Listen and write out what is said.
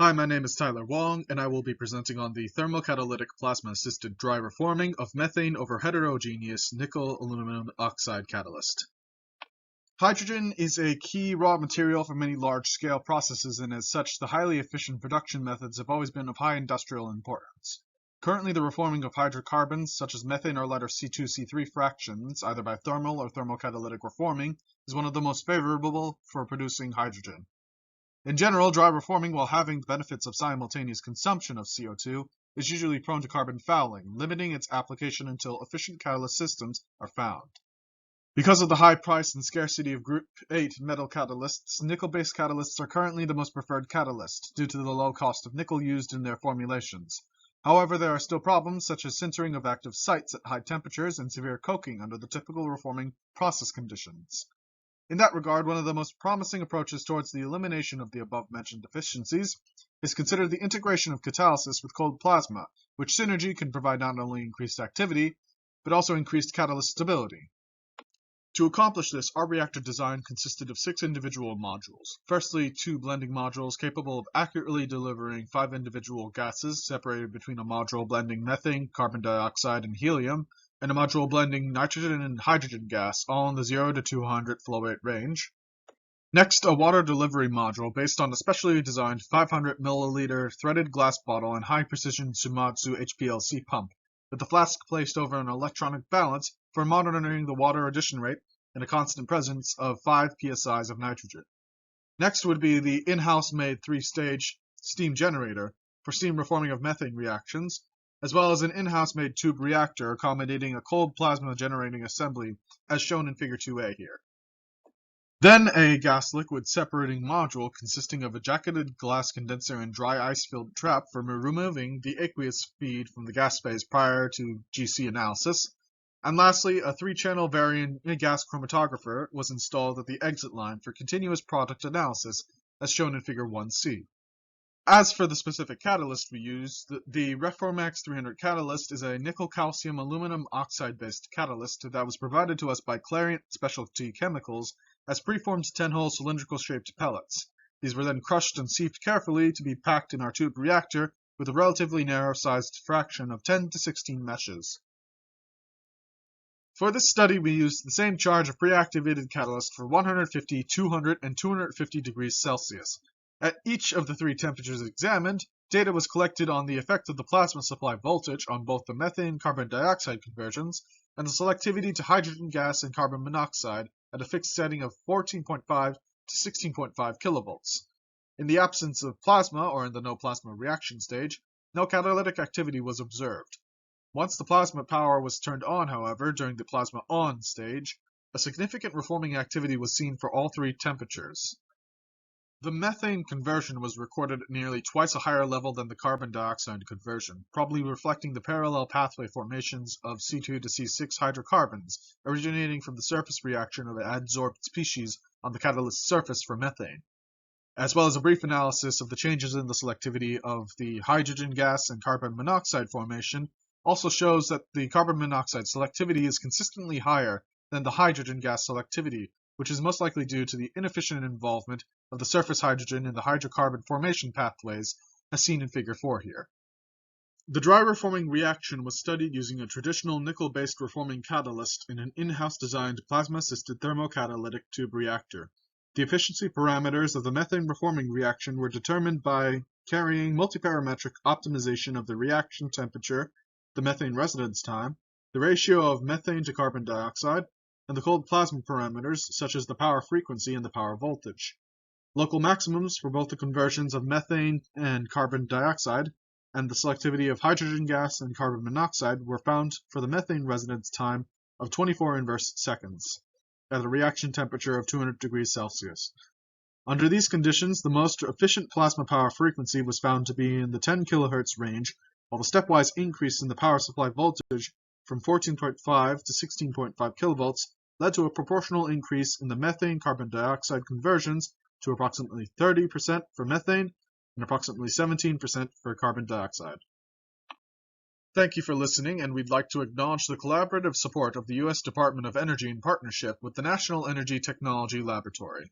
Hi, my name is Tyler Wong, and I will be presenting on the thermocatalytic plasma-assisted dry reforming of methane over heterogeneous nickel aluminum oxide catalyst. Hydrogen is a key raw material for many large-scale processes, and as such, the highly efficient production methods have always been of high industrial importance. Currently, the reforming of hydrocarbons, such as methane or lighter C2-C3 fractions, either by thermal or thermocatalytic reforming, is one of the most favorable for producing hydrogen. In general, dry reforming, while having the benefits of simultaneous consumption of CO2, is usually prone to carbon fouling, limiting its application until efficient catalyst systems are found. Because of the high price and scarcity of Group 8 metal catalysts, nickel-based catalysts are currently the most preferred catalyst, due to the low cost of nickel used in their formulations. However, there are still problems such as sintering of active sites at high temperatures and severe coking under the typical reforming process conditions. In that regard, one of the most promising approaches towards the elimination of the above-mentioned deficiencies is considered the integration of catalysis with cold plasma, which synergy can provide not only increased activity, but also increased catalyst stability. To accomplish this, our reactor design consisted of 6 individual modules. Firstly, 2 blending modules capable of accurately delivering 5 individual gases separated between a module blending methane, carbon dioxide, and helium, and a module blending nitrogen and hydrogen gas, all in the 0 to 200 flow rate range. Next, a water delivery module based on a specially designed 500 milliliter threaded glass bottle and high-precision Sumatsu HPLC pump, with the flask placed over an electronic balance for monitoring the water addition rate and a constant presence of 5 psi's of nitrogen. Next would be the in-house made 3-stage steam generator for steam reforming of methane reactions, as well as an in-house made tube reactor accommodating a cold plasma generating assembly, as shown in Figure 2a here. Then a gas-liquid separating module consisting of a jacketed glass condenser and dry ice-filled trap for removing the aqueous feed from the gas phase prior to GC analysis. And lastly, a 3-channel variant gas chromatographer was installed at the exit line for continuous product analysis, as shown in Figure 1c. As for the specific catalyst we use, the Reformax 300 catalyst is a nickel-calcium aluminum oxide-based catalyst that was provided to us by Clariant Specialty Chemicals as preformed 10-hole cylindrical-shaped pellets. These were then crushed and sieved carefully to be packed in our tube reactor with a relatively narrow-sized fraction of 10 to 16 meshes. For this study, we used the same charge of pre-activated catalyst for 150, 200, and 250 degrees Celsius. At each of the 3 temperatures examined, data was collected on the effect of the plasma supply voltage on both the methane-carbon dioxide conversions and the selectivity to hydrogen gas and carbon monoxide at a fixed setting of 14.5 to 16.5 kilovolts. In the absence of plasma, or in the no plasma reaction stage, no catalytic activity was observed. Once the plasma power was turned on, however, during the plasma on stage, a significant reforming activity was seen for all 3 temperatures. The methane conversion was recorded at nearly twice a higher level than the carbon dioxide conversion, probably reflecting the parallel pathway formations of C2 to C6 hydrocarbons, originating from the surface reaction of adsorbed species on the catalyst surface for methane, as well as a brief analysis of the changes in the selectivity of the hydrogen gas and carbon monoxide formation also shows that the carbon monoxide selectivity is consistently higher than the hydrogen gas selectivity, which is most likely due to the inefficient involvement of the surface hydrogen in the hydrocarbon formation pathways, as seen in Figure 4 here. The dry reforming reaction was studied using a traditional nickel-based reforming catalyst in an in-house designed plasma-assisted thermocatalytic tube reactor. The efficiency parameters of the methane reforming reaction were determined by carrying multiparametric optimization of the reaction temperature, the methane residence time, the ratio of methane to carbon dioxide, and the cold plasma parameters such as the power frequency and the power voltage. Local maximums for both the conversions of methane and carbon dioxide and the selectivity of hydrogen gas and carbon monoxide were found for the methane residence time of 24 inverse seconds at a reaction temperature of 200 degrees Celsius. Under these conditions, the most efficient plasma power frequency was found to be in the 10 kHz range, while the stepwise increase in the power supply voltage from 14.5 to 16.5 kilovolts led to a proportional increase in the methane-carbon dioxide conversions to approximately 30% for methane and approximately 17% for carbon dioxide. Thank you for listening, and we'd like to acknowledge the collaborative support of the U.S. Department of Energy in partnership with the National Energy Technology Laboratory.